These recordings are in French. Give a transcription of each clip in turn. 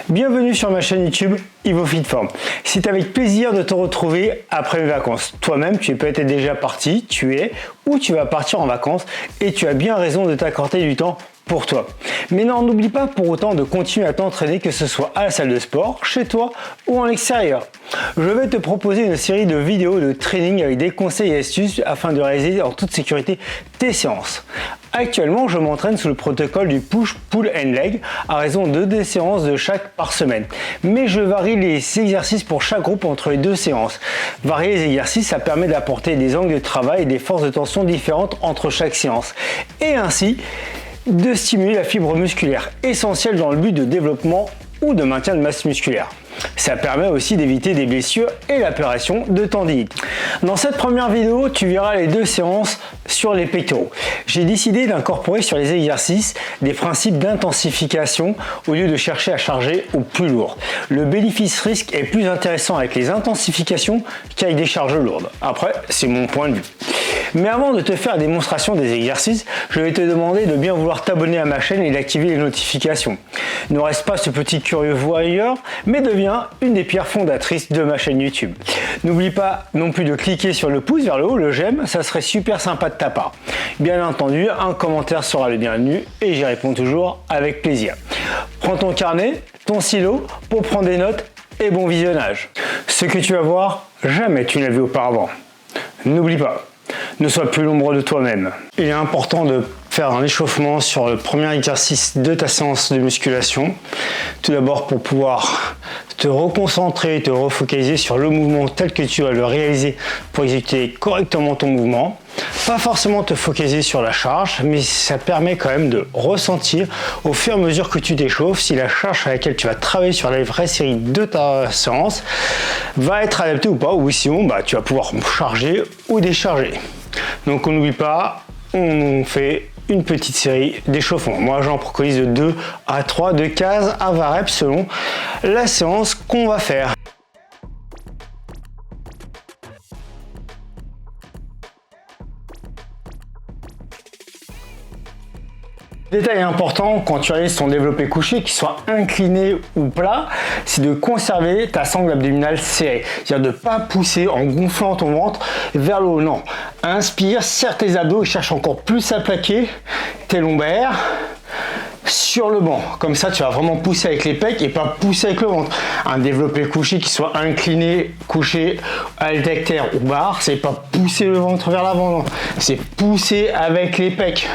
Bienvenue sur ma chaîne YouTube EvoFitForm. C'est avec plaisir de te retrouver après mes vacances. Toi-même, tu es peut-être déjà parti, tu es ou tu vas partir en vacances et tu as bien raison de t'accorder du temps pour toi. Mais non, n'oublie pas pour autant de continuer à t'entraîner, que ce soit à la salle de sport, chez toi ou en extérieur. Je vais te proposer une série de vidéos de training avec des conseils et astuces afin de réaliser en toute sécurité tes séances. Actuellement, je m'entraîne sous le protocole du push, pull and leg à raison de 2 séances de chaque par semaine. Mais je varie les exercices pour chaque groupe entre les 2 séances. Varier les exercices, ça permet d'apporter des angles de travail et des forces de tension différentes entre chaque séance. Et ainsi, de stimuler la fibre musculaire, essentielle dans le but de développement ou de maintien de masse musculaire. Ça permet aussi d'éviter des blessures et l'apparition de tendinite. Dans cette première vidéo, tu verras les 2 séances sur les pectoraux. J'ai décidé d'incorporer sur les exercices des principes d'intensification au lieu de chercher à charger au plus lourd. Le bénéfice-risque est plus intéressant avec les intensifications qu'avec des charges lourdes. Après, c'est mon point de vue. Mais avant de te faire la démonstration des exercices, je vais te demander de bien vouloir t'abonner à ma chaîne et d'activer les notifications. Ne reste pas ce petit curieux voyeur, mais deviens une des pierres fondatrices de ma chaîne YouTube. N'oublie pas non plus de cliquer sur le pouce vers le haut, le j'aime, ça serait super sympa de ta part. Bien entendu, un commentaire sera le bienvenu et j'y réponds toujours avec plaisir. Prends ton carnet, ton stylo pour prendre des notes et bon visionnage. Ce que tu vas voir, jamais tu ne l'as vu auparavant. N'oublie pas, ne sois plus l'ombre de toi-même. Il est important de faire un échauffement sur le premier exercice de ta séance de musculation. Tout d'abord pour pouvoir te reconcentrer, te refocaliser sur le mouvement tel que tu vas le réaliser pour exécuter correctement ton mouvement. Pas forcément te focaliser sur la charge, mais ça permet quand même de ressentir au fur et à mesure que tu t'échauffes si la charge à laquelle tu vas travailler sur la vraie série de ta séance va être adaptée ou pas, ou sinon tu vas pouvoir charger ou décharger. Donc on n'oublie pas, on fait une petite série d'échauffements. Moi j'en préconise de 2 à 3 de 15 à 20 reps selon la séance qu'on va faire. Détail important quand tu réalises ton développé couché, qu'il soit incliné ou plat, c'est de conserver ta sangle abdominale serrée. C'est-à-dire de ne pas pousser en gonflant ton ventre vers le haut. Non. Inspire, serre tes abdos et cherche encore plus à plaquer tes lombaires sur le banc. Comme ça, tu vas vraiment pousser avec les pecs et pas pousser avec le ventre. Un développé couché qui soit incliné, couché, haltère ou barre, c'est pas pousser le ventre vers l'avant, non. C'est pousser avec les pecs.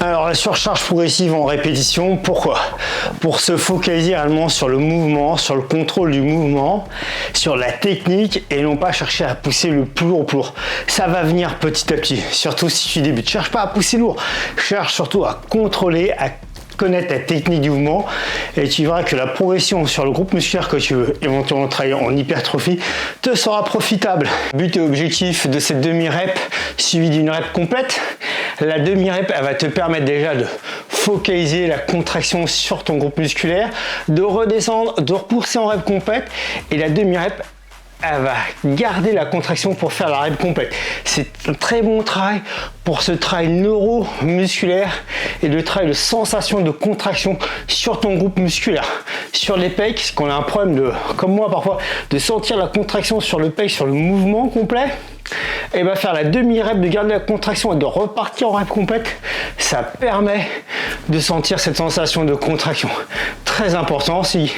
Alors la surcharge progressive en répétition, pourquoi? Pour se focaliser réellement sur le mouvement, sur le contrôle du mouvement, sur la technique et non pas chercher à pousser le plus lourd pour. Ça va venir petit à petit, surtout si tu débutes. Cherche pas à pousser lourd, cherche surtout à contrôler, à connaître la technique du mouvement et tu verras que la progression sur le groupe musculaire que tu veux éventuellement travailler en hypertrophie te sera profitable. But et objectif de cette demi-rep suivi d'une rep complète. La demi-rep, elle va te permettre déjà de focaliser la contraction sur ton groupe musculaire, de redescendre, de repousser en rep complète et la demi-rep, elle va garder la contraction pour faire la rep complète. C'est un très bon travail pour ce travail neuromusculaire et le travail de sensation de contraction sur ton groupe musculaire. Sur les pecs, parce qu'on a un problème de, comme moi parfois, de sentir la contraction sur le pec, sur le mouvement complet, et va faire la demi-rep, de garder la contraction et de repartir en rep complète, ça permet de sentir cette sensation de contraction. Très important si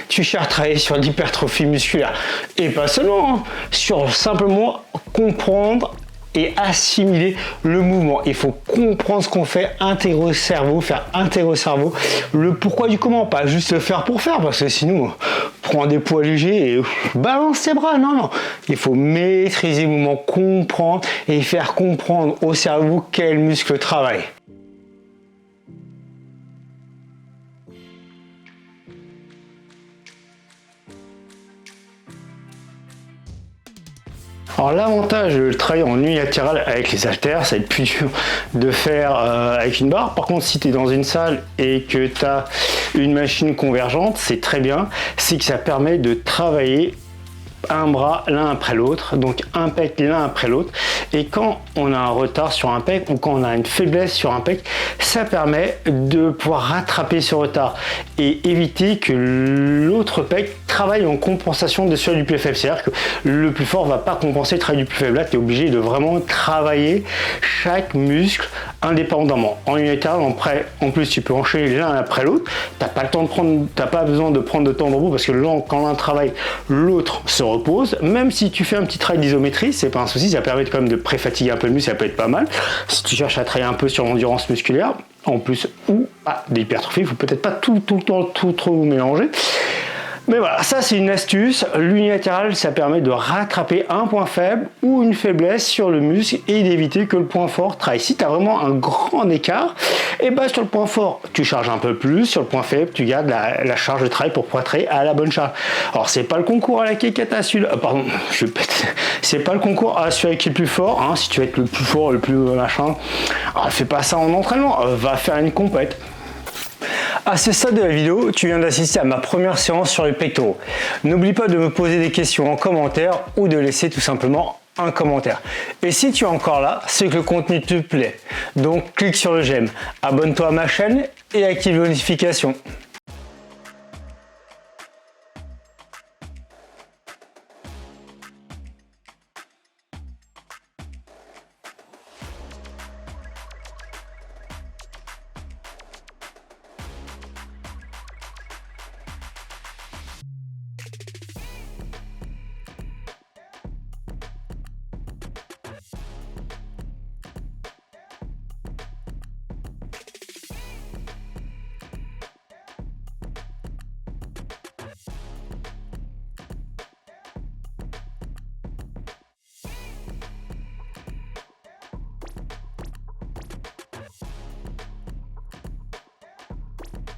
tu cherches à travailler sur l'hypertrophie musculaire et pas seulement, sur simplement comprendre et assimiler le mouvement. Il faut comprendre ce qu'on fait, intégrer au cerveau, faire intégrer au cerveau le pourquoi du comment, pas juste le faire pour faire, parce que sinon prends des poids légers et balance tes bras. Non, non, il faut maîtriser le mouvement, comprendre et faire comprendre au cerveau quel muscle travaille. Alors l'avantage de travailler en unilatéral avec les haltères, ça va être plus dur de faire avec une barre. Par contre, si tu es dans une salle et que tu as une machine convergente, c'est très bien, c'est que ça permet de travailler un bras l'un après l'autre, donc un pec l'un après l'autre. Et quand on a un retard sur un pec ou quand on a une faiblesse sur un pec, ça permet de pouvoir rattraper ce retard et éviter que l'autre pec travaille en compensation de celui du plus faible. C'est-à-dire que le plus fort va pas compenser le travail du plus faible. Là, tu es obligé de vraiment travailler chaque muscle indépendamment. En unilatéral, en plus, tu peux enchaîner l'un après l'autre. T'as pas besoin de prendre de temps de repos parce que quand l'un travaille, l'autre se repose. Même si tu fais un petit travail d'isométrie, c'est pas un souci, ça permet quand même de pré-fatiguer un peu le muscle, ça peut être pas mal. Si tu cherches à travailler un peu sur l'endurance musculaire, en plus, ou d'hypertrophie, il faut peut-être pas tout le temps tout trop mélanger. Mais voilà, ça c'est une astuce. L'unilatéral, ça permet de rattraper un point faible ou une faiblesse sur le muscle et d'éviter que le point fort travaille. Si tu as vraiment un grand écart, et bah sur le point fort, tu charges un peu plus. Sur le point faible, tu gardes la charge de travail pour pouvoir travailler à la bonne charge. Alors, c'est pas le concours à la quéquette à celui-là. C'est pas le concours à celui qui est le plus fort. Hein, si tu veux être le plus fort, le plus machin, alors, fais pas ça en entraînement. Va faire une compète. À ce stade de la vidéo, tu viens d'assister à ma première séance sur les pectoraux. N'oublie pas de me poser des questions en commentaire ou de laisser tout simplement un commentaire. Et si tu es encore là, c'est que le contenu te plaît. Donc clique sur le j'aime, abonne-toi à ma chaîne et active les notifications.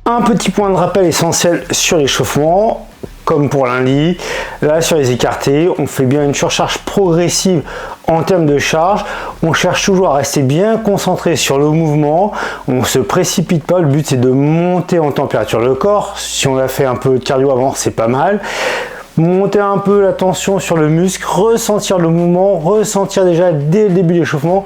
Un petit point de rappel essentiel sur l'échauffement, comme pour lundi, là sur les écartés, on fait bien une surcharge progressive en termes de charge. On cherche toujours à rester bien concentré sur le mouvement, on ne se précipite pas, le but c'est de monter en température. Le corps, si on a fait un peu de cardio avant, c'est pas mal. Monter un peu la tension sur le muscle, ressentir le mouvement, ressentir déjà dès le début de l'échauffement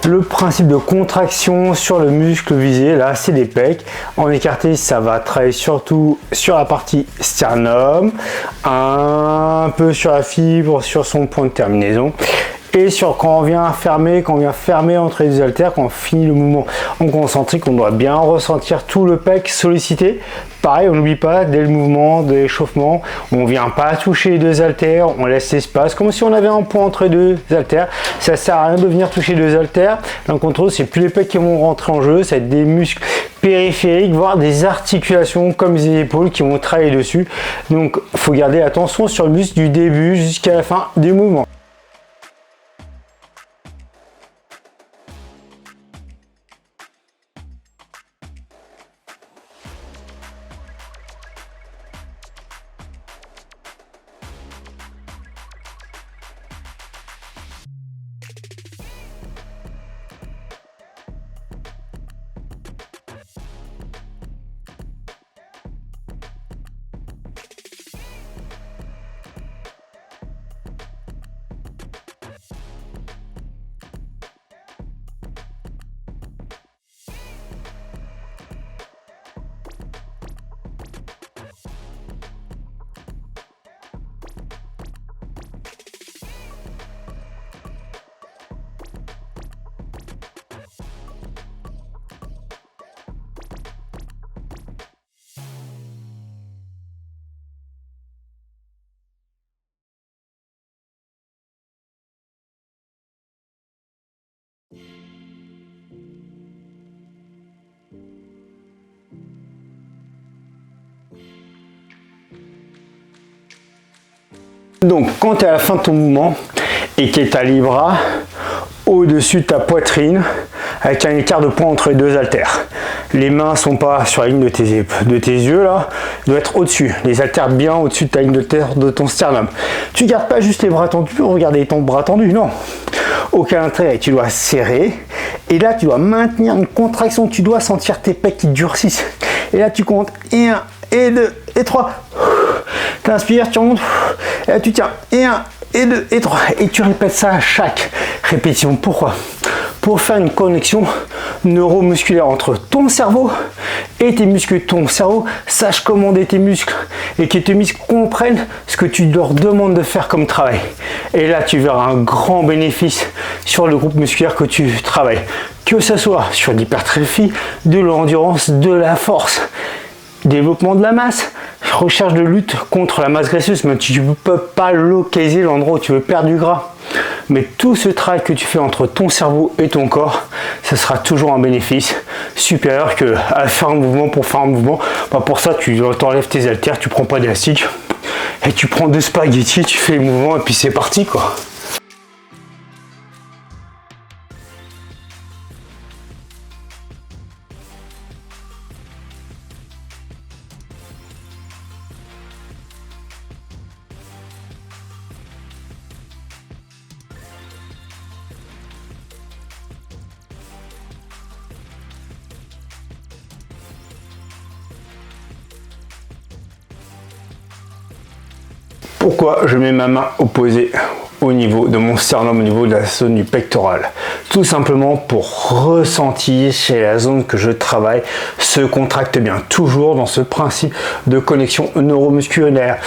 le principe de contraction sur le muscle visé. Là, c'est les pecs. En écarté, ça va travailler surtout sur la partie sternum, un peu sur la fibre, sur son point de terminaison. Et quand on vient fermer entre les deux haltères, quand on finit le mouvement en concentrique, on doit bien ressentir tout le pec sollicité. Pareil, on n'oublie pas, dès le mouvement de l'échauffement, on ne vient pas toucher les deux haltères, on laisse l'espace, comme si on avait un point entre les deux haltères. Ça ne sert à rien de venir toucher les deux haltères. L'un contre l'autre, c'est plus les pecs qui vont rentrer en jeu, ça va être des muscles périphériques, voire des articulations comme les épaules qui vont travailler dessus. Donc, il faut garder attention sur le muscle du début jusqu'à la fin du mouvement. Donc quand tu es à la fin de ton mouvement et que tu as les bras au-dessus de ta poitrine avec un écart de poing entre les deux haltères, les mains sont pas sur la ligne de tes yeux là, ils doivent être au-dessus, les haltères bien au-dessus de ta ligne de ton sternum. Tu gardes pas juste les bras tendus, regarder ton bras tendu, non. Aucun intérêt, tu dois serrer et là tu dois maintenir une contraction, tu dois sentir tes pecs qui durcissent. Et là tu comptes 1 et 2 et 3. Tu inspires, tu remontes Et là, tu tiens, et 1, et 2, et 3, et tu répètes ça à chaque répétition. Pourquoi? Pour faire une connexion neuromusculaire entre ton cerveau et tes muscles. Ton cerveau sache commander tes muscles et que tes muscles comprennent ce que tu leur demandes de faire comme travail. Et là, tu verras un grand bénéfice sur le groupe musculaire que tu travailles. Que ce soit sur l'hypertrophie, de l'endurance, de la force, développement de la masse, recherche de lutte contre la masse graisseuse, mais tu ne peux pas localiser l'endroit où tu veux perdre du gras. Mais tout ce travail que tu fais entre ton cerveau et ton corps, ça sera toujours un bénéfice supérieur que à faire un mouvement pour faire un mouvement. Bah pour ça, tu t'enlèves tes haltères, tu prends pas d'élastique et tu prends 2 spaghettis, tu fais le mouvement et puis c'est parti quoi. Pourquoi je mets ma main opposée au niveau de mon sternum, au niveau de la zone du pectoral? Tout simplement pour ressentir chez la zone que je travaille se contracte bien, toujours dans ce principe de connexion neuromusculaire.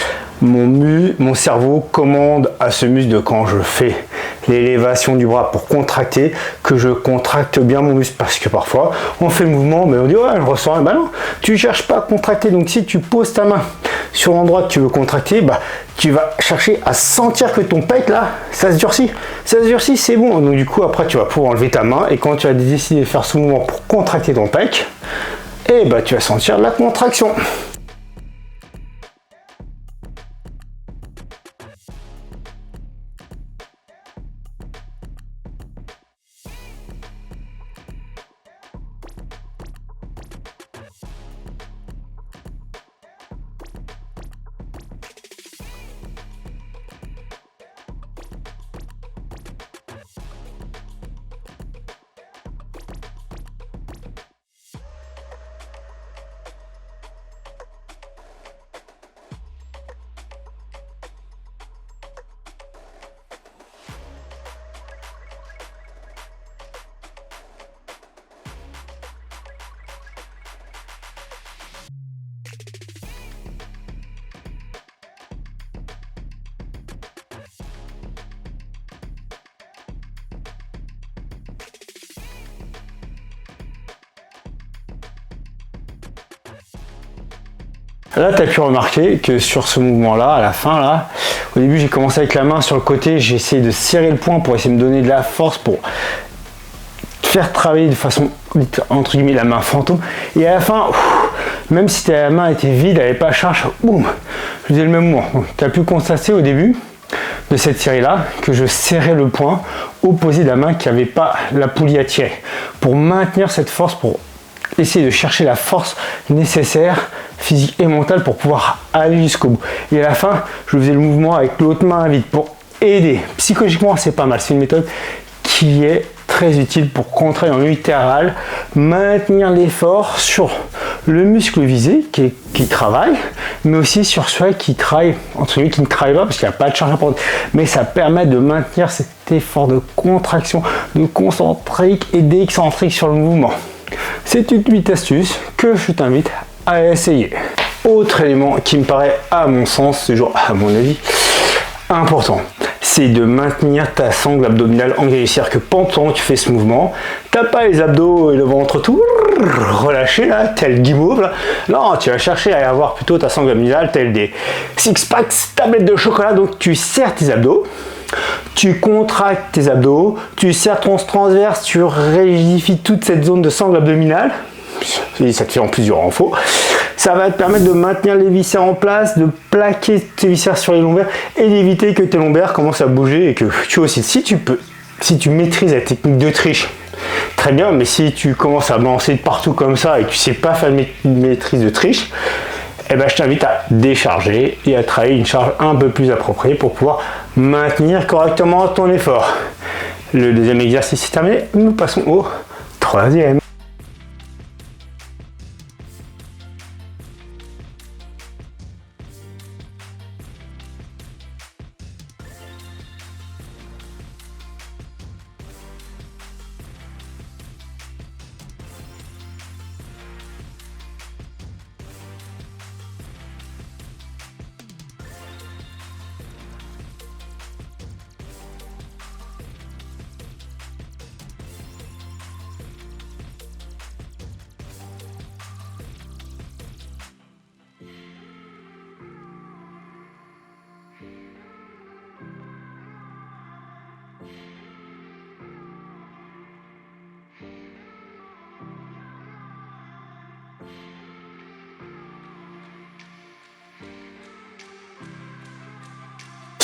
Mon cerveau commande à ce muscle quand je fais l'élévation du bras pour contracter, que je contracte bien mon muscle, parce que parfois on fait le mouvement mais on dit ouais je ressens rien. Bah non, tu cherches pas à contracter. Donc si tu poses ta main sur l'endroit que tu veux contracter, bah tu vas chercher à sentir que ton pec là ça se durcit, c'est bon. Donc du coup après tu vas pouvoir enlever ta main et quand tu vas décider de faire ce mouvement pour contracter ton pec, et bah tu vas sentir la contraction. Là, tu as pu remarquer que sur ce mouvement-là, à la fin, là, au début, j'ai commencé avec la main sur le côté, j'ai essayé de serrer le poing pour essayer de me donner de la force pour faire travailler de façon, entre guillemets, la main fantôme. Et à la fin, même si la main était vide, elle n'avait pas charge, boum, je faisais le même mouvement. Tu as pu constater au début de cette série-là que je serrais le poing opposé de la main qui n'avait pas la poulie à tirer pour maintenir cette force, pour essayer de chercher la force nécessaire physique et mentale pour pouvoir aller jusqu'au bout. Et à la fin, je faisais le mouvement avec l'autre main vide pour aider. Psychologiquement, c'est pas mal. C'est une méthode qui est très utile pour contraire en unilatéral, maintenir l'effort sur le muscle visé qui travaille, mais aussi sur celui qui travaille, entre guillemets, qui ne travaille pas parce qu'il n'y a pas de charge importante. Mais ça permet de maintenir cet effort de contraction, de concentrique et d'excentrique sur le mouvement. C'est une petite astuce que je t'invite à essayer. Autre élément qui me paraît, à mon sens, toujours à mon avis, important, c'est de maintenir ta sangle abdominale engagée. C'est-à-dire que pendant que tu fais ce mouvement, t'as pas les abdos et le ventre tout relâché là, tel guimauve là. Non, tu vas chercher à avoir plutôt ta sangle abdominale tel des six-packs, tablettes de chocolat. Donc tu serres tes abdos, tu contractes tes abdos, tu serres ton transverse, tu rigidifies toute cette zone de sangle abdominale. Ça te fait en plusieurs infos. Ça va te permettre de maintenir les viscères en place, de plaquer tes viscères sur les lombaires et d'éviter que tes lombaires commencent à bouger et que tu aussi, si tu maîtrises la technique de triche, très bien, mais si tu commences à balancer de partout comme ça et que tu sais pas faire une maîtrise de triche, eh ben, je t'invite à décharger et à travailler une charge un peu plus appropriée pour pouvoir maintenir correctement ton effort. Le deuxième exercice est terminé, nous passons au troisième.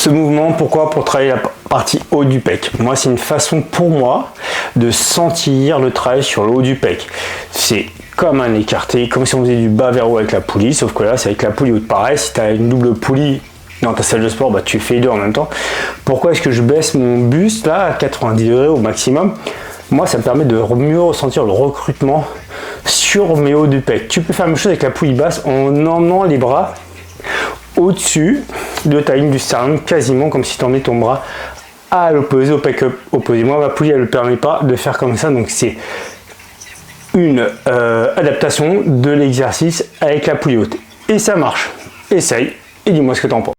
ce mouvement, pourquoi? Pour travailler la partie haut du pec. Moi, c'est une façon pour moi de sentir le travail sur le haut du pec. C'est comme un écarté, comme si on faisait du bas vers haut avec la poulie, sauf que là, c'est avec la poulie haute. Pareil, si tu as une double poulie dans ta salle de sport, bah, tu fais les deux en même temps. Pourquoi est-ce que je baisse mon buste là à 90 degrés au maximum? Moi, ça me permet de mieux ressentir le recrutement sur mes hauts du pec. Tu peux faire la même chose avec la poulie basse en emmenant les bras au-dessus de ta ligne du sternum, quasiment comme si tu emmenais ton bras à l'opposé, au pec opposé. Moi, ma poulie, elle ne le permet pas de faire comme ça, donc c'est une adaptation de l'exercice avec la poulie haute. Et ça marche. Essaye et dis-moi ce que tu en penses.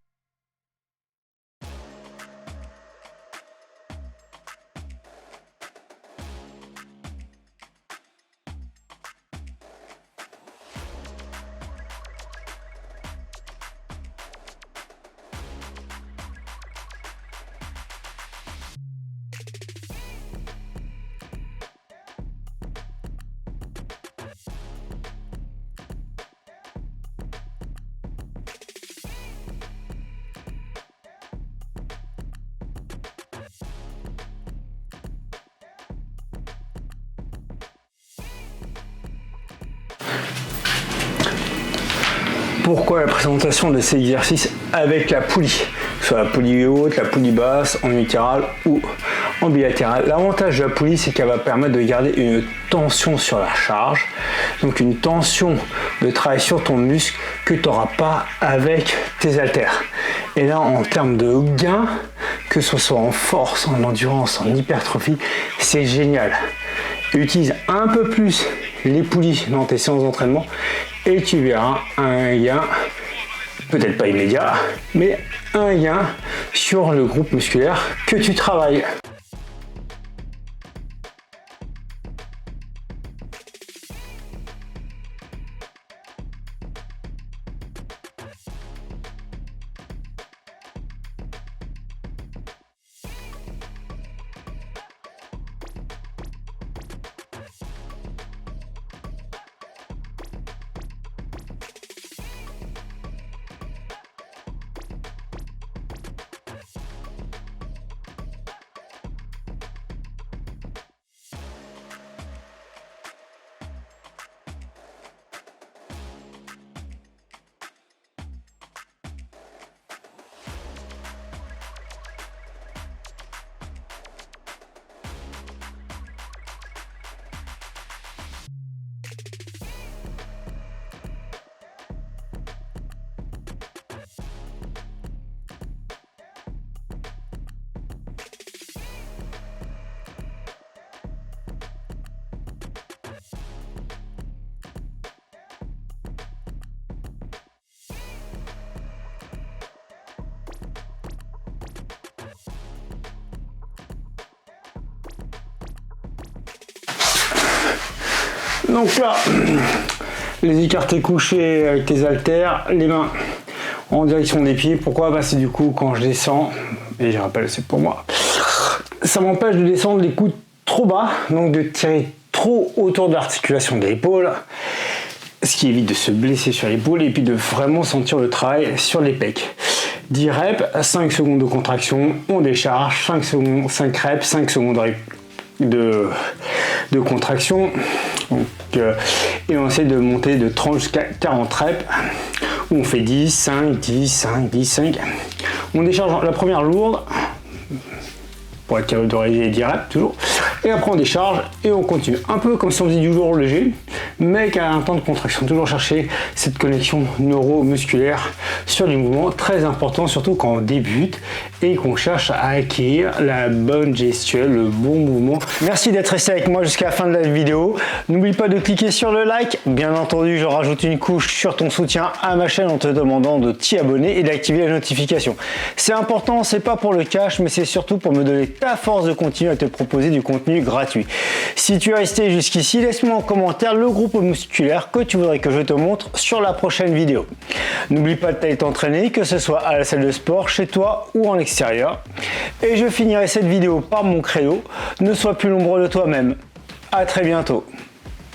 Pourquoi la présentation de ces exercices avec la poulie, soit la poulie haute, la poulie basse, en unilatéral ou en bilatéral? L'avantage de la poulie, c'est qu'elle va permettre de garder une tension sur la charge, donc une tension de travail sur ton muscle que tu n'auras pas avec tes haltères. Et là, en termes de gain, que ce soit en force, en endurance, en hypertrophie, c'est génial. Utilise un peu plus les poulies dans tes séances d'entraînement et tu verras un gain, peut-être pas immédiat, mais un gain sur le groupe musculaire que tu travailles. Donc là, les écartés couchés avec tes haltères, les mains en direction des pieds. Pourquoi? Bah, c'est du coup quand je descends, et je rappelle c'est pour moi, ça m'empêche de descendre les coudes trop bas, donc de tirer trop autour de l'articulation de l'épaule, ce qui évite de se blesser sur l'épaule et puis de vraiment sentir le travail sur les pecs. 10 reps, 5 secondes de contraction, on décharge, 5 secondes, 5 reps, 5 secondes de contraction. Donc, et on essaie de monter de 30 jusqu'à 40 reps où on fait 10, 5, 10, 5, 10, 5. On décharge la première lourde pour être capable de réaliser 10 reps toujours. Et après on décharge et on continue. Un peu comme si on faisait du lourd léger, mais avec un temps de contraction. Toujours chercher cette connexion neuromusculaire sur les mouvements, très important, surtout quand on débute et qu'on cherche à acquérir la bonne gestuelle, le bon mouvement. Merci d'être resté avec moi jusqu'à la fin de la vidéo. N'oublie pas de cliquer sur le like. Bien entendu, je rajoute une couche sur ton soutien à ma chaîne en te demandant de t'y abonner et d'activer la notification. C'est important, c'est pas pour le cash, mais c'est surtout pour me donner ta force de continuer à te proposer du contenu gratuit. Si tu es resté jusqu'ici, laisse-moi en commentaire le groupe musculaire que tu voudrais que je te montre sur la prochaine vidéo. N'oublie pas de t'aller t'entraîner, que ce soit à la salle de sport, chez toi ou en extérieur. Et je finirai cette vidéo par mon credo, ne sois plus l'ombre de toi-même. À très bientôt.